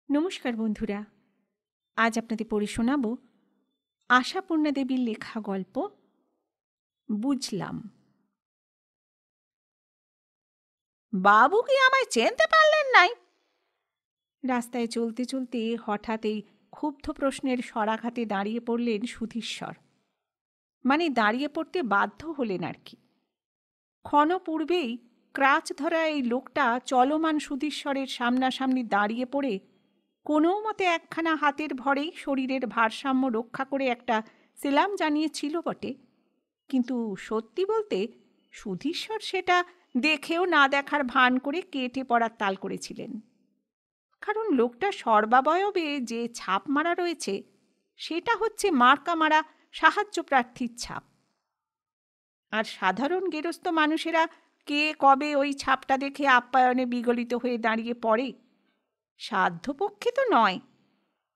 নমস্কার বন্ধুরা, আজ আপনাদের পড়ে শোনাব আশাপূর্ণা দেবীর লেখা গল্প বুঝলাম। বাবু কি আমায় চিনতে পারলেন নাই? রাস্তায় চলতে চলতে হঠাৎ এই ক্ষুব্ধ প্রশ্নের সরাঘাতে দাঁড়িয়ে পড়লেন সুধীশ্বর। মানে দাঁড়িয়ে পড়তে বাধ্য হলেন আর কি। ক্ষণ পূর্বেই ক্রাচ ধরা এই লোকটা চলমান সুধীশ্বরের সামনাসামনি দাঁড়িয়ে পড়ে কোনো মতে একখানা হাতের ভরেই শরীরের ভারসাম্য রক্ষা করে একটা সেলাম জানিয়েছিল বটে, কিন্তু সত্যি বলতে সুধীশ্বর সেটা দেখেও না দেখার ভান করে কেটে পড়ার তাল করেছিলেন। কারণ লোকটা সর্বাবয়বে যে ছাপ মারা রয়েছে সেটা হচ্ছে মার্কা মারা সাহায্য প্রার্থীর ছাপ। আর সাধারণ গেরস্থ মানুষেরা কে কবে ওই ছাপটা দেখে আপ্যায়নে বিগলিত হয়ে দাঁড়িয়ে পড়ে? সাধ্যপক্ষে তো নয়,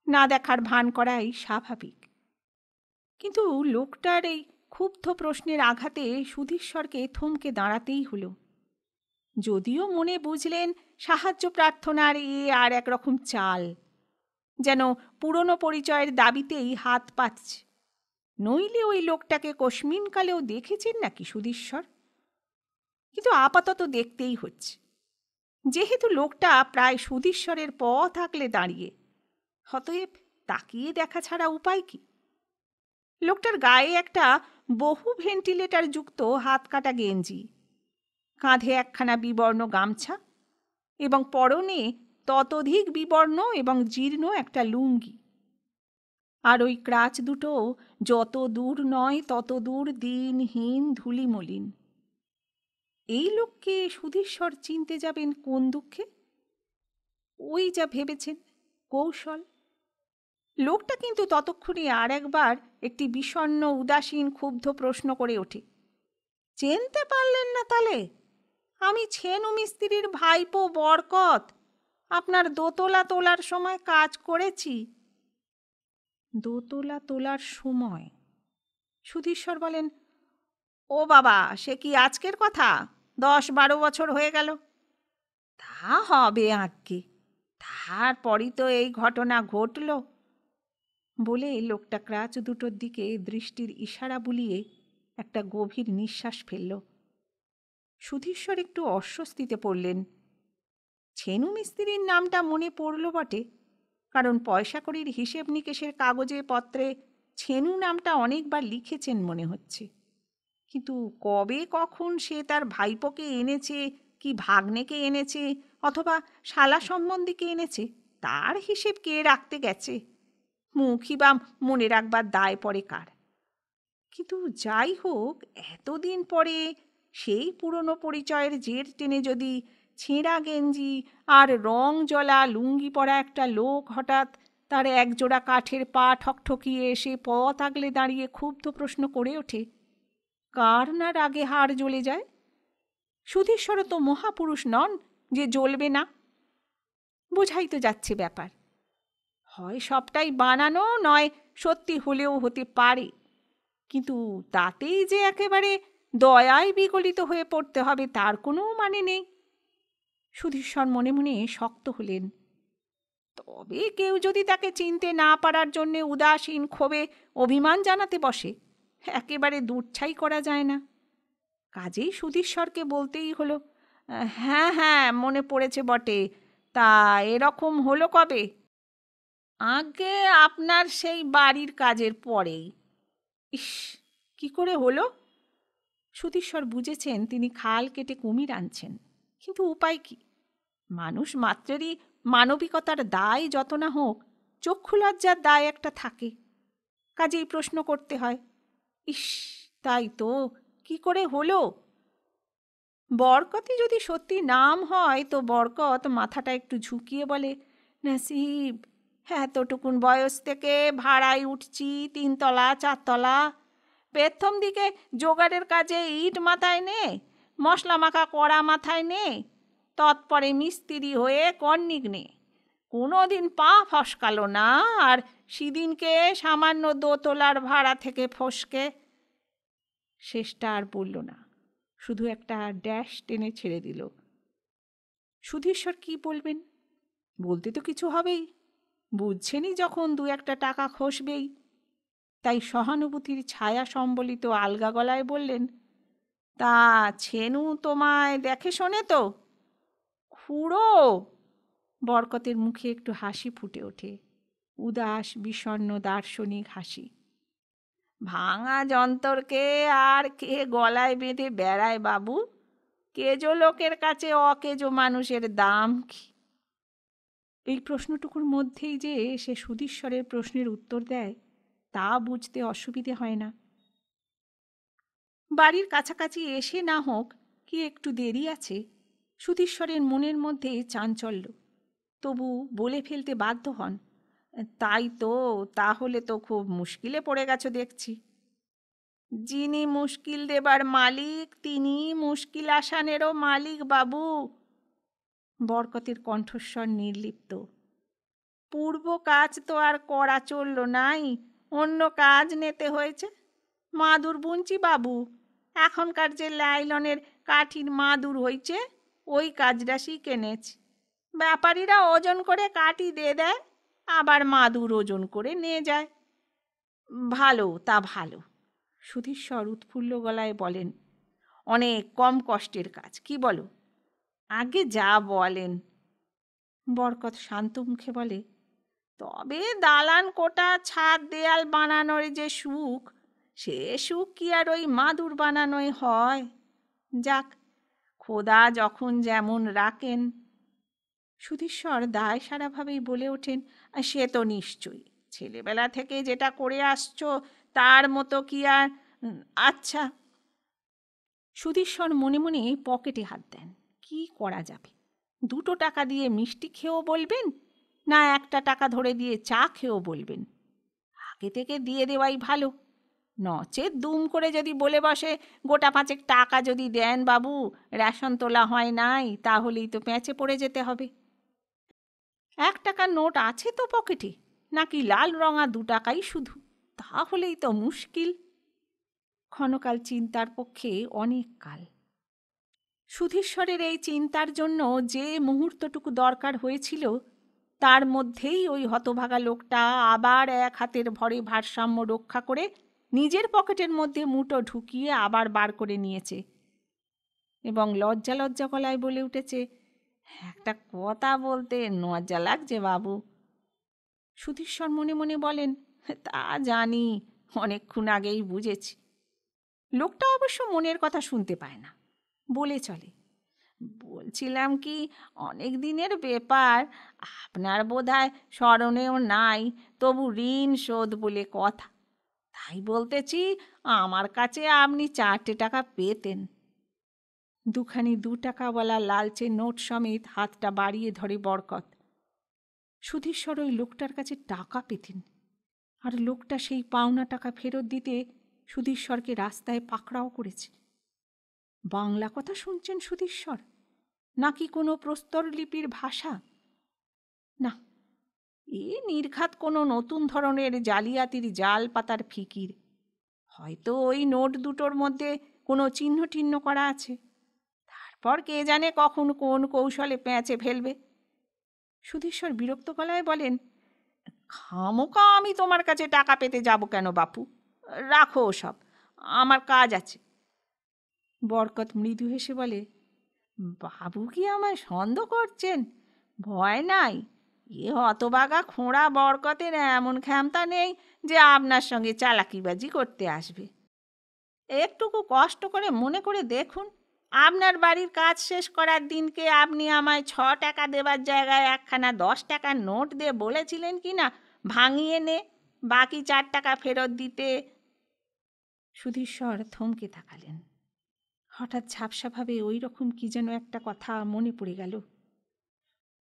না দেখার ভান করাই স্বাভাবিক। কিন্তু লোকটার এই ক্ষুব্ধ প্রশ্নের আঘাতে সুধীশ্বরকে থমকে দাঁড়াতেই হলো। যদিও মনে বুঝলেন সাহায্য প্রার্থনার আর একরকম চাল, যেন পুরনো পরিচয়ের দাবিতেই হাত পাতছে। নইলে ওই লোকটাকে কস্মিনকালেও দেখেছেন নাকি সুধীশ্বর? কিন্তু আপাতত দেখতেই হচ্ছে, যেহেতু লোকটা প্রায় সুধীশ্বরের পথ আগলে দাঁড়িয়ে। অতএব তাকিয়ে দেখা ছাড়া উপায় কি? লোকটার গায়ে একটা বহু ভেন্টিলেটর যুক্ত হাত কাটা গেঞ্জি, কাঁধে একখানা বিবর্ণ গামছা এবং পরনে ততোধিক বিবর্ণ এবং জীর্ণ একটা লুঙ্গি। আর ওই ক্রাচ দুটো যত দূর নয় তত দূর দিনহীন ধুলিমলিন। এই লোককে সুধীশ্বর চিনতে যাবেন কোন দুঃখে? ওই যা ভেবেছেন কৌশল। লোকটা কিন্তু ততক্ষণে আর একবার একটি বিষণ্ণ উদাসীন ক্ষুব্ধ প্রশ্ন করে ওঠে। চিনতে পারলেন না তালে? আমি ছেনু মিস্ত্রির ভাইপো বরকত, আপনার দোতলা তোলার সময় কাজ করেছি। দোতলা তোলার সময়? সুধীশ্বর বলেন, ও বাবা, সে কি আজকের কথা? 10-12 বছর হয়ে গেল। তা হবে আজ্ঞে, তারপরই তো এই ঘটনা ঘটল। বলে লোকটা ক্রাচ দুটোর দিকে দৃষ্টির ইশারা বুলিয়ে একটা গভীর নিঃশ্বাস ফেলল। সুধীশ্বর একটু অস্বস্তিতে পড়লেন। ছেনু মিস্ত্রির নামটা মনে পড়ল বটে, কারণ পয়সা কড়ির হিসেব নিকেশের কাগজে পত্রে ছেনু নামটা অনেকবার লিখেছেন মনে হচ্ছে। কিন্তু কবে কখন সে তার ভাইপোকে এনেছে, কি ভাগ্নেকে এনেছে, অথবা শালা সম্বন্ধীকে এনেছে, তার হিসেব কে রাখতে গেছে? মুখই বা মনে রাখবার দায় পড়ে কার? কিন্তু যাই হোক, এতদিন পরে সেই পুরনো পরিচয়ের জের টেনে যদি ছেঁড়া গেঞ্জি আর রং জ্বলা লুঙ্গি পরা একটা লোক হঠাৎ তার একজোড়া কাঠের পা ঠকঠকিয়ে এসে পথ আগলে দাঁড়িয়ে ক্ষুব্ধ প্রশ্ন করে ওঠে, কার না রাগে হাড় জ্বলে যায়? সুধীশ্বর তো মহাপুরুষ নন যে জ্বলবে না। বোঝাই তো যাচ্ছে ব্যাপার। হয় সবটাই বানানো, নয় সত্যি হলেও হতে পারে, কিন্তু তাতেই যে একেবারে দয়ায় বিগলিত হয়ে পড়তে হবে তার কোনো মানে নেই। সুধীশ্বর মনে মনে শক্ত হলেন। তবে কেউ যদি তাকে চিনতে না পারার জন্যে উদাসীন ক্ষোভে অভিমান জানাতে বসে, একেবারে দুচ্ছাই করা যায় না। কাজেই সুধীশ্বরকে বলতেই হলো, হ্যাঁ হ্যাঁ, মনে পড়েছে বটে। তা এরকম হলো কবে? আগে আপনার সেই বাড়ির কাজের পরেই। ইস, কি করে হলো? সুধীশ্বর বুঝেছেন তিনি খাল কেটে কুমির আনছেন, কিন্তু উপায় কি? মানুষ মাত্রেরই মানবিকতার দায় যত না হোক, চক্ষু লজ্জার দায় একটা থাকে। কাজেই প্রশ্ন করতে হয়। ইস, তাই তো, কি করে হলো? বরকতই যদি সত্যি নাম হয় তো বরকত মাথাটা একটু ঝুঁকিয়ে বলে, নাসিব, এতটুকুন বয়স থেকে ভাড়ায় উঠছি 3 তলা 4 তলা। প্রথম দিকে জোগাড়ের কাজে ইট মাথায় নে, মশলা মাখা কড়া মাথায় নে, তৎপরে মিস্ত্রি হয়ে কর্নিক নে। কোনো দিন পা ফসকালো না, আর সেদিনকে সামান্য দোতলার ভাড়া থেকে ফসকে। শেষটা আর বলল না, শুধু একটা ড্যাশ টেনে ছেড়ে দিল। সুধীশ্বর কি বলবেন? বলতে তো কিছু হবেই, বুঝছেনই যখন দু একটা টাকা খসবেই, তাই সহানুভূতির ছায়া সম্বলিত আলগা গলায় বললেন, তা ছেনু তোমায় দেখে শোনে তো? খুড়ো! বরকতের মুখে একটু হাসি ফুটে ওঠে, উদাস বিষণ্ণ দার্শনিক হাসি। ভাঙা যন্তরকে আর কে গলায় বেঁধে বেড়ায় বাবু? কেজো লোকের কাছে অকেজো মানুষের দাম কি? এই প্রশ্নটুকুর মধ্যেই যে সে সুধীশ্বরের প্রশ্নের উত্তর দেয় তা বুঝতে অসুবিধে হয় না। বাড়ির কাছাকাছি এসে না হোক কি একটু দেরি আছে, সুধীশ্বরের মনের মধ্যে চাঞ্চল্য, তবু বলে ফেলতে বাধ্য হন, তাই তো, তাহলে তো খুব মুশকিলে পড়ে গেছো দেখছি। যিনি মুশকিল দেবার মালিক তিনি মুশকিল আসানেরও মালিক বাবু। বরকতের কণ্ঠস্বর নির্লিপ্ত। পূর্ব কাজ তো আর করা চলল নাই, অন্য কাজ নিতে হয়েছে। মাদুর বুনছি বাবু, এখনকার যে লাইলনের কাঠির মাদুর হইছে ওই কাজটা শিখে নেছি। ব্যাপারীরা ওজন করে কাঠি দিয়ে দেয়, আবার মাদুর ওজন করে নিয়ে যায়। ভালো, তা ভালো। সুধীশ্বর উৎফুল্ল গলায় বলেন, অনেক কম কষ্টের কাজ, কি বলো? আগে যা বলেন। বরকত শান্ত মুখে বলে, তবে দালান কোটা ছাদ দেয়াল বানানোর যে সুখ, সে সুখ কি আর ওই মাদুর বানানোয় হয়? যাক, খোদা যখন যেমন রাখেন। সুধীশ্বর দায় সারাভাবেই বলে ওঠেন, সে তো নিশ্চয়ই, ছেলেবেলা থেকে যেটা করে আসছো তার মতো কি আর। আচ্ছা। সুধীশ্বর মনে মনে পকেটে হাত দেন, কি করা যাবে? 2 টাকা দিয়ে মিষ্টি খেয়েও বলবেন, না 1 টাকা ধরে দিয়ে চা খেয়েও বলবেন? আগে থেকে দিয়ে দেওয়াই ভালো, নচেত দুম করে যদি বলে বসে, গোটা 5 টাকা যদি দেন বাবু, রেশন তোলা হয় নাই, তাহলেই তো প্যাঁচে পড়ে যেতে হবে। 1 টাকার নোট আছে তো পকেটে, নাকি লাল রঙা 2 টাকাই শুধু? তাহলেই তো মুশকিল। ক্ষণকাল চিন্তার পক্ষে অনেক কাল। সুধীশ্বরের এই চিন্তার জন্য যে মুহূর্তটুকু দরকার হয়েছিল, তার মধ্যেই ওই হতভাগা লোকটা আবার এক হাতের ভরে ভারসাম্য রক্ষা করে নিজের পকেটের মধ্যে মুঠো ঢুকিয়ে আবার বার করে নিয়েছে এবং লজ্জা লজ্জা গলায় বলে উঠেছে, একটা কথা বলতে লজ্জা লাগছে বাবু। সুধীশ্বর মনে মনে বলেন, তা জানি, অনেকক্ষণ আগেই বুঝেছি। লোকটা অবশ্য মনের কথা শুনতে পায় না, বলে চলে, বলছিলাম কি, অনেক দিনের ব্যাপার, আপনার বোধহয় স্মরণেও নাই, তবু ঋণ শোধ বলে কথা। তাই বলতেছি, আমার কাছে আপনি 4টে টাকা পেতেন। 2 টাকাওয়ালা লালচে নোট সমেত হাতটা বাড়িয়ে ধরে বরকত। সুধীশ্বর ওই লোকটার কাছে টাকা পেতেন, আর লোকটা সেই পাওনা টাকা ফেরত দিতে সুধীশ্বরকে রাস্তায় পাকড়াও করেছে। বাংলা কথা শুনছেন সুধীশ্বর, নাকি কোনো প্রস্তরলিপির ভাষা? না, এ নির্ঘাত কোনো নতুন ধরনের জালিয়াতির জাল পাতার ফিকির। হয়তো ওই নোট দুটোর মধ্যে কোনো চিহ্ন টিহ্ন করা আছে, তারপর কে জানে কখন কোন কৌশলে পেঁচে ফেলবে। সুধীশ্বর বিরক্ত গলায় বলেন, খামোকা আমি তোমার কাছে টাকা পেতে যাব কেন বাপু? রাখো ওসব, আমার কাজ আছে। বরকত মৃদু হেসে বলে, বাবু কি আমায় সন্দেহ করছেন? ভয় নাই, এ হতবাগা খোঁড়া বরকতের এমন ক্ষমতা নেই যে আপনার সঙ্গে চালাকিবাজি করতে আসবে। একটুকু কষ্ট করে মনে করে দেখুন, আপনার বাড়ির কাজ শেষ করার দিনকে আপনি আমায় 6 টাকা দেবার জায়গায় একখানা 10 টাকার নোট দিয়ে বলেছিলেন কি না, ভাঙিয়ে নে, বাকি 4 টাকা ফেরত দিতে। সুধীশ্বর থমকে থাকালেন। হঠাৎ ঝাপসাভাবে ওই রকম কি যেন একটা কথা মনে পড়ে গেল।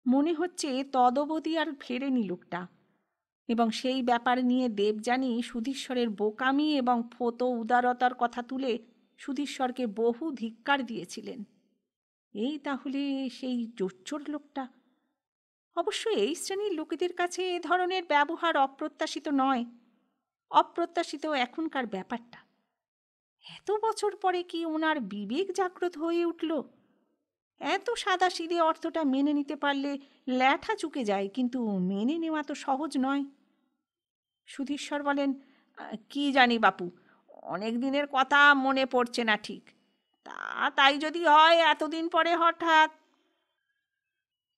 মনে হচ্ছে তদবধি আর ফেরেনি লোকটা, এবং সেই ব্যাপার নিয়ে দেবযানী সুধীশ্বরের বোকামি এবং ফতো উদারতার কথা তুলে সুধীশ্বরকে বহু ধিক্কার দিয়েছিলেন। এই তাহলে সেই জোচ্চোর লোকটা। অবশ্য এই শ্রেণীর লোকেদের কাছে এ ধরনের ব্যবহার অপ্রত্যাশিত নয়। অপ্রত্যাশিত এখনকার ব্যাপারটা। এত বছর পরে কি ওনার বিবেক জাগ্রত হয়ে উঠল? এত সাদাসিধে অর্থটা মেনে নিতে পারলে ল্যাঠা চুকে যায়, কিন্তু মেনে নেওয়া তো সহজ নয়। সুধীশ্বর বলেন, কি জানি বাপু, অনেক দিনের কথা মনে পড়ছে না ঠিক। তাই যদি হয় এতদিন পরে হঠাৎ।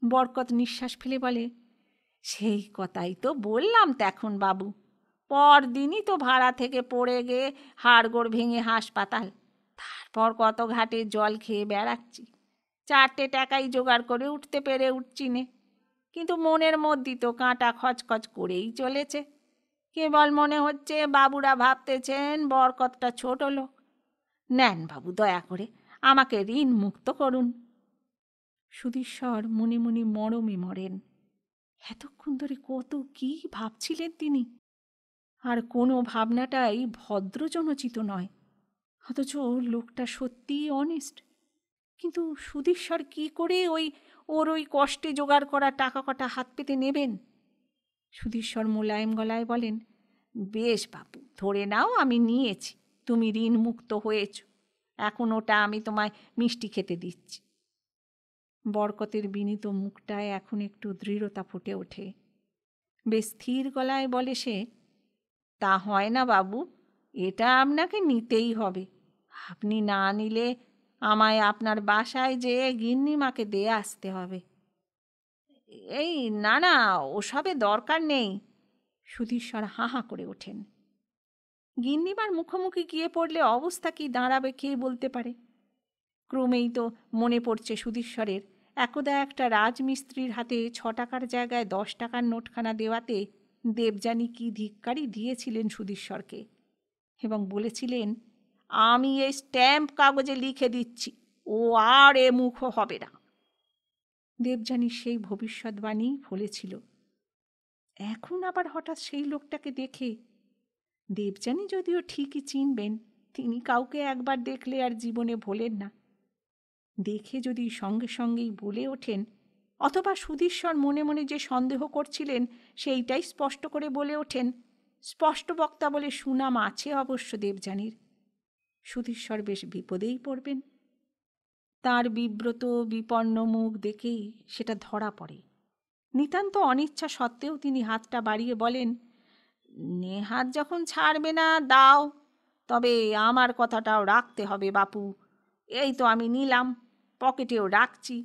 বরকত নিঃশ্বাস ফেলে বলে, সেই কথাই তো বললাম তখন বাবু, পরদিনই তো ভাড়া থেকে পড়ে গিয়ে হাড়গোড় ভেঙে হাসপাতাল, তারপর কত ঘাটে জল খেয়ে বেড়াচ্ছি, 4টে টাকাই জোগাড় করে উঠতে পেরে উঠছি নে, কিন্তু মনের মধ্যে তো কাঁটা খচখচ করেই চলেছে। কেবল মনে হচ্ছে বাবুরা ভাবতেছেন বরকতটা ছোট লোক। নেন বাবু, দয়া করে আমাকে ঋণ মুক্ত করুন। সুধীশ্বর মনে মনে মরমে মরেন। এতক্ষণ ধরে কত কি ভাবছিলেন তিনি, আর কোনো ভাবনাটাই ভদ্রজনোচিত নয়, অথচ লোকটা সত্যিই অনেস্ট। কিন্তু সুধীশ্বর কি করে ওর কষ্টে জোগাড় করা টাকা কটা হাত পেতে নেবেন? সুধীশ্বর মোলায়েম গলায় বলেন, বেশ বাবু, ধরে নাও আমি নিয়েছি, তুমি ঋণ মুক্ত হয়েছ, এখন ওটা আমি তোমায় মিষ্টি খেতে দিচ্ছি। বরকতের বিনীত মুখটায় এখন একটু দৃঢ়তা ফুটে ওঠে। বেশ স্থির গলায় বলে সে, তা হয় না বাবু, এটা আপনাকে নিতেই হবে। আপনি না নিলে আমায় আপনার বাসায় যেয়ে গিন্নিমাকে দিয়ে আসতে হবে। এই না না, ওসবে দরকার নেই। সুধীশ্বর হাঁ হাঁ করে ওঠেন। গিন্নিমার মুখোমুখি গিয়ে পড়লে অবস্থা কি দাঁড়াবে কে বলতে পারে। ক্রমেই তো মনে পড়ছে সুধীশ্বরের একদা একটা রাজমিস্ত্রির হাতে 6 টাকার জায়গায় 10 টাকার নোটখানা দেওয়াতে দেবযানী কি ধিক্কারই দিয়েছিলেন সুধীশ্বরকে, এবং বলেছিলেন, আমি এই স্ট্যাম্প কাগজে লিখে দিচ্ছি, ও আর এ মুখ হবে না। দেবযানীর সেই ভবিষ্যৎবাণী ফলেছিল। এখন আবার হঠাৎ সেই লোকটাকে দেখে, দেবযানী যদিও ঠিকই চিনবেন, তিনি কাউকে একবার দেখলে আর জীবনে ভোলেন না। দেখে যদি সঙ্গে সঙ্গেই বলে ওঠেন, অথবা সুধীশ্বর মনে মনে যে সন্দেহ করছিলেন সেইটাই স্পষ্ট করে বলে ওঠেন, স্পষ্ট বক্তা বলে সুনাম আছে অবশ্য দেবযানীর, সুধীশ্বর বেশ বিপদেই পড়বেন। তার বিব্রত বিপন্ন মুখ দেখেই সেটা ধরা পড়ে। নিতান্ত অনিচ্ছা সত্ত্বেও তিনি হাতটা বাড়িয়ে বলেন, নেহাত যখন ছাড়বে না দাও, তবে আমার কথাটাও রাখতে হবে বাপু। এই তো আমি নিলাম, পকেটেও রাখছি,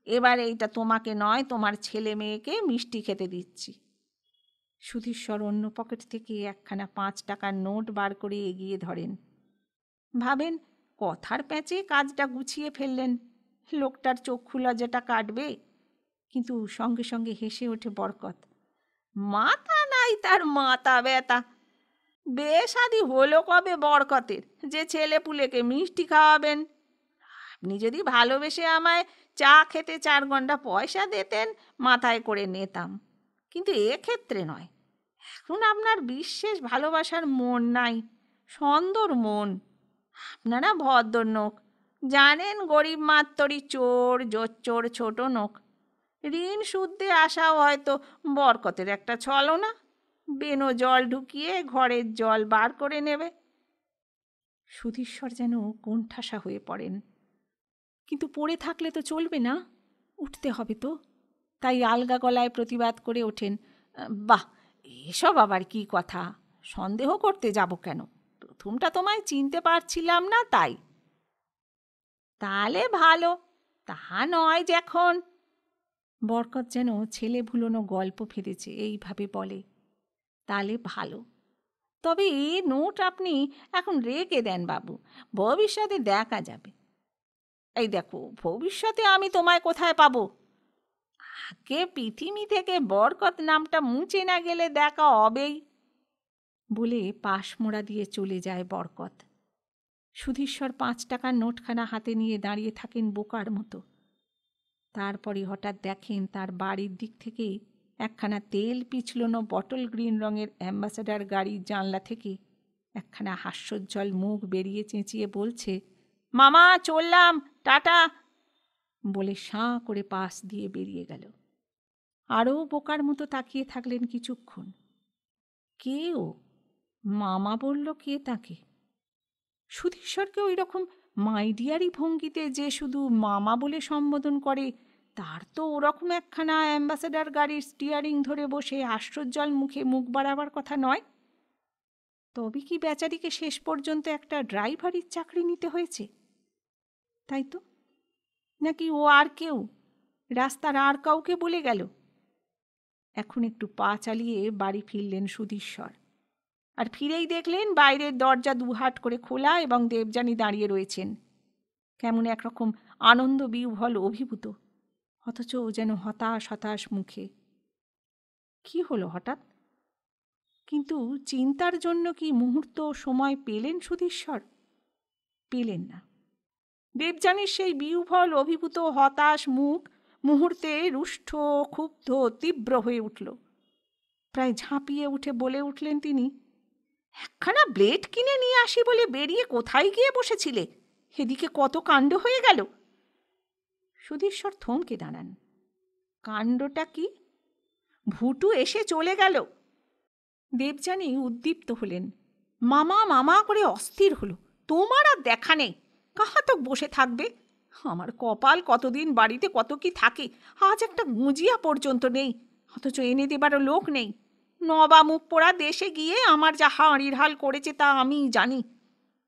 এবার এইটা তোমাকে নয় তোমার ছেলে মেয়েকে মিষ্টি খেতে দিচ্ছি। সুধীশ্বর অন্য পকেট থেকে একখানা 5 টাকার নোট বার করে এগিয়ে ধরেন। ভাবেন কথার প্যাঁচে কাজটা গুছিয়ে ফেললেন, লোকটার চক্ষু লজ্জাটা কাটবে। কিন্তু সঙ্গে সঙ্গে হেসে ওঠে বরকত, মাথা নাই তার মাথা ব্যথা, বেশাদি হলো কবে বরকতের যে ছেলে পুলেকে মিষ্টি খাওয়াবেন? আপনি যদি ভালোবেসে আমায় চা খেতে 4 ঘন্টা পয়সা দিতেন মাথায় করে নিতাম, কিন্তু এক্ষেত্রে নয়। এখন আপনার বিশেষ ভালোবাসার মন নাই, সন্দর মন। আপনারা ভদ্রলোক, জানেন গরিব মাত্তরি চোর জোচ্চোর ছোট নোক। ঋণ শুদ্ধে আসাও হয়তো বরকতের একটা ছলনা, বেনো জল ঢুকিয়ে ঘরের জল বার করে নেবে। সুধীশ্বর যেন কোণঠাসা হয়ে পড়েন। কিন্তু পড়ে থাকলে তো চলবে না, উঠতে হবে তো। তাই আলগা গলায় প্রতিবাদ করে ওঠেন, বাহ, এসব আবার কি কথা, সন্দেহ করতে যাব কেন, প্রথমটা তোমায় চিনতে পারছিলাম না তাই। তাহলে ভালো, তা নয় যখন। বরকত যেন ছেলে ভুলোনো গল্প ফেলেছে এইভাবে বলে, তাহলে ভালো, তবে এ নোট আপনি এখন রেখে দেন বাবু, ভবিষ্যতে দেখা যাবে। এই দেখো, ভবিষ্যতে আমি তোমায় কোথায় পাবো? আগে পৃথিবী থেকে বরকত নামটা মুছে না গেলে দেখা হবেই। বলে পাশ মোড়া দিয়ে চলে যায় বরকত। সুধীশ্বর 5 টাকার নোটখানা হাতে নিয়ে দাঁড়িয়ে থাকেন বোকার মতো। তারপরে হঠাৎ দেখেন তার বাড়ির দিক থেকে একখানা তেল পিছলনো বটল গ্রিন রঙের অ্যাম্বাসাডার গাড়ির জানলা থেকে একখানা হাস্যোজ্জ্বল মুখ বেরিয়ে চেঁচিয়ে বলছে, মামা চললাম, টাটা, বলে সাঁ করে পাশ দিয়ে বেরিয়ে গেল। আরও বোকার মতো তাকিয়ে থাকলেন কিছুক্ষণ। কে ও? মামা বলল কে তাকে? সুধীশ্বরকে ওই রকম মাই ডিয়ারি ভঙ্গিতে যে শুধু মামা বলে সম্বোধন করে, তার তো ওরকম একখানা অ্যাম্বাসেডার গাড়ির স্টিয়ারিং ধরে বসে আশ্চর্যল মুখে মুখ বাড়াবার কথা নয়। তবে কি বেচারিকে শেষ পর্যন্ত একটা ড্রাইভারির চাকরি নিতে হয়েছে? তাই তো। নাকি ও আর কেউ, রাস্তার আর কাউকে বলে গেল? এখন একটু পা চালিয়ে বাড়ি ফিরলেন সুধীশ্বর, আর ফিরেই দেখলেন বাইরের দরজা দুহাট করে খোলা এবং দেবযানী দাঁড়িয়ে রয়েছেন, কেমন একরকম আনন্দ বিহ্বল অভিভূত, অথচ যেন হতাশ হতাশ মুখে। কি হলো হঠাৎ? কিন্তু চিন্তার জন্য কি মুহূর্ত সময় পেলেন সুধীশ্বর? পেলেন না। দেবযানীর সেই বিহ্বল অভিভূত হতাশ মুখ মুহূর্তে রুষ্ট, ক্ষুব্ধ, তীব্র হয়ে উঠল। প্রায় ঝাঁপিয়ে উঠে বলে উঠলেন তিনি, একখানা ব্লেড কিনে নিয়ে আসি বলে বেরিয়ে কোথায় গিয়ে বসেছিলে? এদিকে কত কাণ্ড হয়ে গেল। সুধীশ্বর থমকে দাঁড়ান। কাণ্ডটা কি? ভুটু এসে চলে গেল। দেবযানী উদ্দীপ্ত হলেন, মামা মামা করে অস্থির হলো। তোমার আর দেখা নেই, কাহাতক বসে থাকবে? আমার কপাল, কতদিন বাড়িতে কত কি থাকে, আজ একটা গুঁজিয়া পর্যন্ত নেই, অথচ এনে দেবারও লোক নেই। নবা মুখ পোড়া দেশে গিয়ে আমার যা হাঁড়ির হাল করেছে তা আমিই জানি।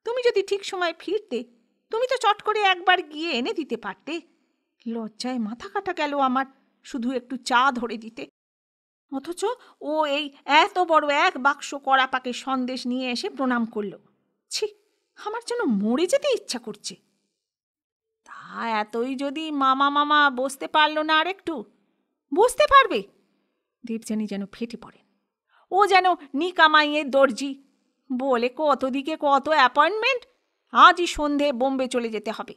তুমি যদি ঠিক সময় ফিরতে, তুমি তো চট করে একবার গিয়ে এনে দিতে পারতে। লজ্জায় মাথা কাটা গেল আমার, শুধু একটু চা ধরে দিতে। অথচ ও এই এত বড় এক বাক্স কড়া পাকে সন্দেশ নিয়ে এসে প্রণাম করল। ছি, আমার যেন মরে যেতে ইচ্ছা করছে। তা এতই যদি মামা মামা বসতে পারলো না আর একটু? বসতে পারবে? দেবযানী যেন ফেটে পড়েন। ও যেন নিকামাইয়ের দর্জি, বলে কত দিকে কত অ্যাপয়েন্টমেন্ট। আজই সন্ধে বোম্বে চলে যেতে হবে।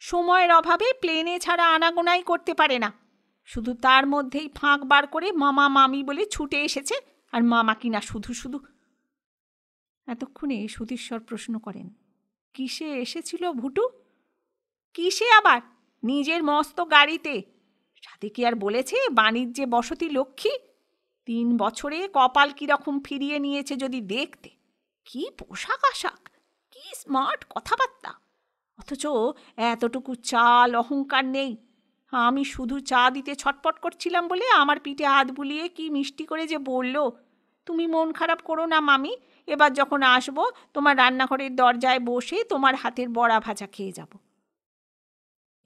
সময়ের অভাবে প্লেনে ছাড়া আনাগোনাই করতে পারে না। শুধু তার মধ্যেই ফাঁক বার করে মামা মামি বলে ছুটে এসেছে, আর মামা কিনা শুধু শুধু। এতক্ষণে সুধীশ্বর প্রশ্ন করেন, কিসে এসেছিল ভুটু? কিসে আবার? নিজের মস্ত গাড়িতে। সাথে কি আর বলেছে বাণিজ্যে বসতি লক্ষ্মী? 3 বছরে কপাল কিরকম ফিরিয়ে নিয়েছে যদি দেখতে। কি পোশাক আশাক, কি স্মার্ট কথাবার্তা, অথচ এতটুকু চাল অহংকার নেই। আমি শুধু চা দিতে ছটপট করছিলাম বলে আমার পিঠে হাত বুলিয়ে কি মিষ্টি করে যে বলল, তুমি মন খারাপ করো না মামি, এবার যখন আসবো তোমার রান্নাঘরের দরজায় বসে তোমার হাতের বড়া ভাজা খেয়ে যাব।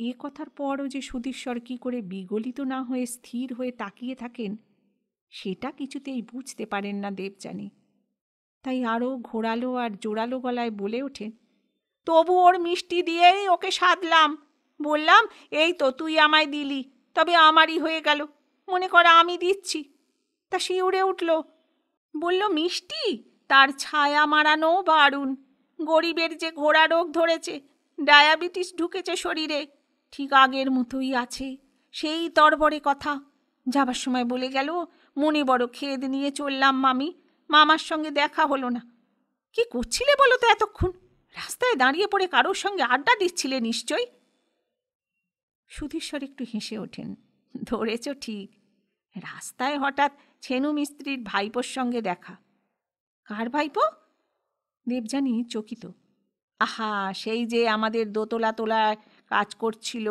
এ কথার পরও যে সুধীশ্বর কি করে বিগলিত না হয়ে স্থির হয়ে তাকিয়ে থাকেন, সেটা কিছুতেই বুঝতে পারেন না দেবযানী। তাই আরও ঘোরালো আর জোরালো গলায় বলে ওঠেন, তবু ওর মিষ্টি দিয়েই ওকে সাধলাম। বললাম, এই তো তুই আমায় দিলি, তবে আমারই হয়ে গেল, মনে কর আমি দিচ্ছি। তা শিউরে উঠল, বলল, মিষ্টি? তার ছায়া মারানো বারুণ। গরিবের যে ঘোড়া রোগ ধরেছে, ডায়াবেটিস ঢুকেছে শরীরে, ঠিক আগের মতোই আছে। সেই তরবরে কথা। যাবার সময় বলে গেল, মনে বড় খেদ নিয়ে চললাম মামি, মামার সঙ্গে দেখা হলো না। কি করছিলে বলো তো এতক্ষণ? রাস্তায় দাঁড়িয়ে পড়ে কারোর সঙ্গে আড্ডা দিচ্ছিলে নিশ্চয়ই। সুধীশ্বর একটু হেসে ওঠেন, ধরেছ ঠিক। রাস্তায় হঠাৎ ছেনু মিস্ত্রির ভাইপোর সঙ্গে দেখা। কার ভাইপো? দেবযানী চকিত। আহা, সেই যে আমাদের দোতলা তোলায় কাজ করছিল।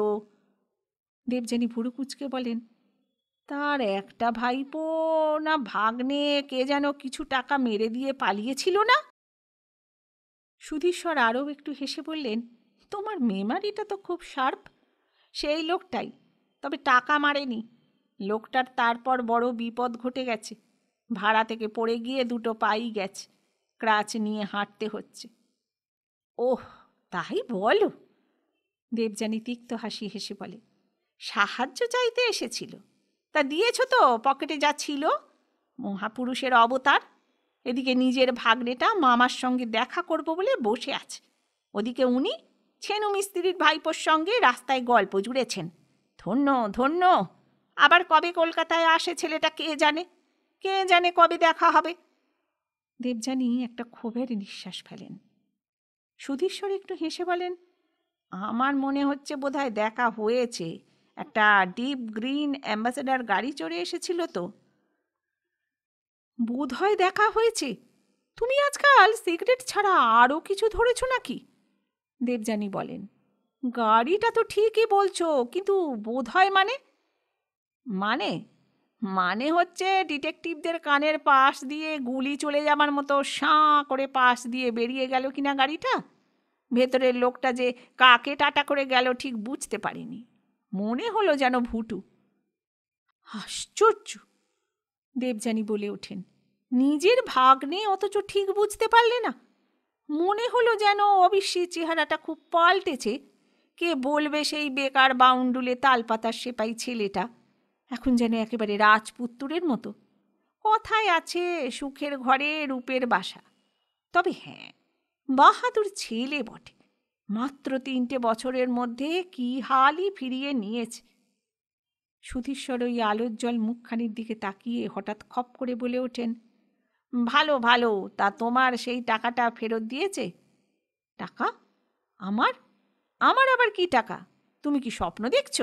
দেবযানী ভুরু কুঁচকে বলেন, তার একটা ভাইপো না ভাগ্নে কে যেন কিছু টাকা মেরে দিয়ে পালিয়েছিল না? সুধীশ্বর আরও একটু হেসে বললেন, তোমার মেমারিটা তো খুব শার্প। সেই লোকটাই, তবে টাকা মারেনি। লোকটার তারপর বড় বিপদ ঘটে গেছে। ভাড়া থেকে পড়ে গিয়ে 2 পাই গেছে, ক্রাচ নিয়ে হাঁটতে হচ্ছে। ওহ, তাই বলো? দেবযানী তিক্ত হাসি হেসে বলে, সাহায্য চাইতে এসেছিল? তা দিয়েছ তো পকেটে যা ছিল। মহাপুরুষের অবতার। এদিকে নিজের ভাগ্নেটা মামার সঙ্গে দেখা করব বলে বসে আছে, ওদিকে উনি ছেনু মিস্ত্রির ভাইপোর সঙ্গে রাস্তায় গল্প জুড়েছেন। ধন্য ধন্য। আবার কবে কলকাতায় আসে ছেলেটা কে জানে, কে জানে কবে দেখা হবে। দেবযানী একটা ক্ষোভের নিঃশ্বাস ফেলেন। সুধীশ্বর একটু হেসে বলেন, আমার মনে হচ্ছে বোধহয় দেখা হয়েছে। একটা ডিপ গ্রিন অ্যাম্বাসেডার গাড়ি চড়ে এসেছিল তো। বোধহয় দেখা হয়েছে? তুমি আজকাল সিগারেট ছাড়া আরও কিছু ধরেছ নাকি? দেবযানী বলেন, গাড়িটা তো ঠিকই বলছো, কিন্তু বোধহয় মানে মানে হচ্ছে ডিটেকটিভদের কানের পাশ দিয়ে গুলি চলে যাবার মতো সাঁ করে পাশ দিয়ে বেরিয়ে গেল কিনা গাড়িটা। ভেতরের লোকটা যে কাকে টাটা করে গেল ঠিক বুঝতে পারিনি, মনে হলো যেন ভুটু। আশ্চর্য, দেবযানী বলে ওঠেন, নিজের ভাগ্নে অথচ ঠিক বুঝতে পারলে না? মনে হলো যেন অবিশ্বাসী চেহারাটা খুব পাল্টেছে। কে বলবে সেই বেকার বাউন্ডুলে তালপাতার সেপাই ছেলেটা এখন যেন একেবারে রাজপুত্তুরের মতো। কথায় আছে, সুখের ঘরে রূপের বাসা। তবে হ্যাঁ, বাহাদুর ছেলে বটে। মাত্র 3টে বছরের মধ্যে কি হালই ফিরিয়ে নিয়েছে। সুধীশ্বর ওই আলোজ্জ্বল মুখখানির দিকে তাকিয়ে হঠাৎ খপ করে বলে ওঠেন, ভালো ভালো, তা তোমার সেই টাকাটা ফেরত দিয়েছে? টাকা? আমার? আমার আবার কি টাকা? তুমি কি স্বপ্ন দেখছ?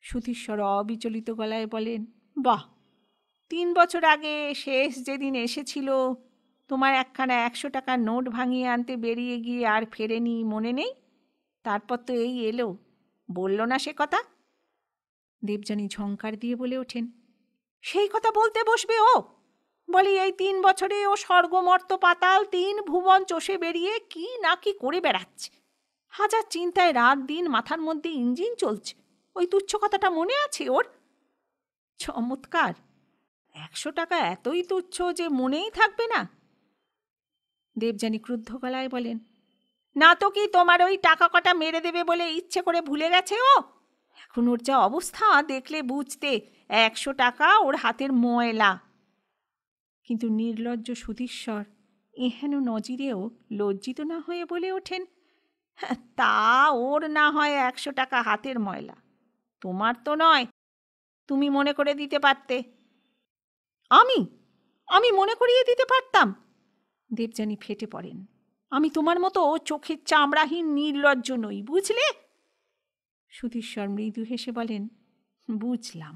সুধীশ্বর অবিচলিত গলায় বলেন, বাহ, 3 বছর আগে শেষ যেদিন এসেছিল, তোমার একখানা 100 টাকার নোট ভাঙিয়ে আনতে বেরিয়ে গিয়ে আর ফেরেনি, মনে নেই? তারপর তো এই এলো, বলল না সে কথা? দেবযানী ঝংকার দিয়ে বলে ওঠেন, সেই কথা বলতে বসবে ও? বলি এই 3 বছরে ও স্বর্গমর্ত পাতাল 3 ভুবন চষে বেরিয়ে কি না কি করে বেড়াচ্ছে। হাজার চিন্তায় রাত দিন মাথার মধ্যে ইঞ্জিন চলছে। ওই তুচ্ছ কথাটা মনে আছে ওর? চমৎকার! 100 টাকা এতই তুচ্ছ যে মনেই থাকবে না? দেবযানী ক্রুদ্ধ গলায় বলেন, না তো কি তোমার ওই টাকা কটা মেরে দেবে বলে ইচ্ছে করে ভুলে গেছে ও? এখন ওর যা অবস্থা দেখলে বুঝতে 100 টাকা ওর হাতের ময়লা। কিন্তু নির্লজ্জ সুধীশ্বর এহেন নজিরেও লজ্জিত না হয়ে বলে ওঠেন, তা ওর না হয় 100 টাকা হাতের ময়লা, তোমার তো নয়। তুমি মনে করে দিতে পারতে। আমি আমি মনে করিয়ে দিতে পারতাম? দেবযানী ফেটে পড়েন, আমি তোমার মতো চোখের চামড়াহীন নির্লজ্জ নই, বুঝলে? সুধীশ্বর মৃদু হেসে বলেন, বুঝলাম।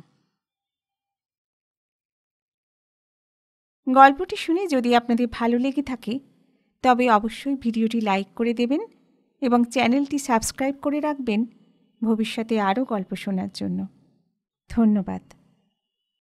গল্পটি শুনে যদি আপনাদের ভালো লেগে থাকে তবে অবশ্যই ভিডিওটি লাইক করে দেবেন এবং চ্যানেলটি সাবস্ক্রাইব করে রাখবেন ভবিষ্যতে আরও গল্প শোনার জন্য। ধন্যবাদ।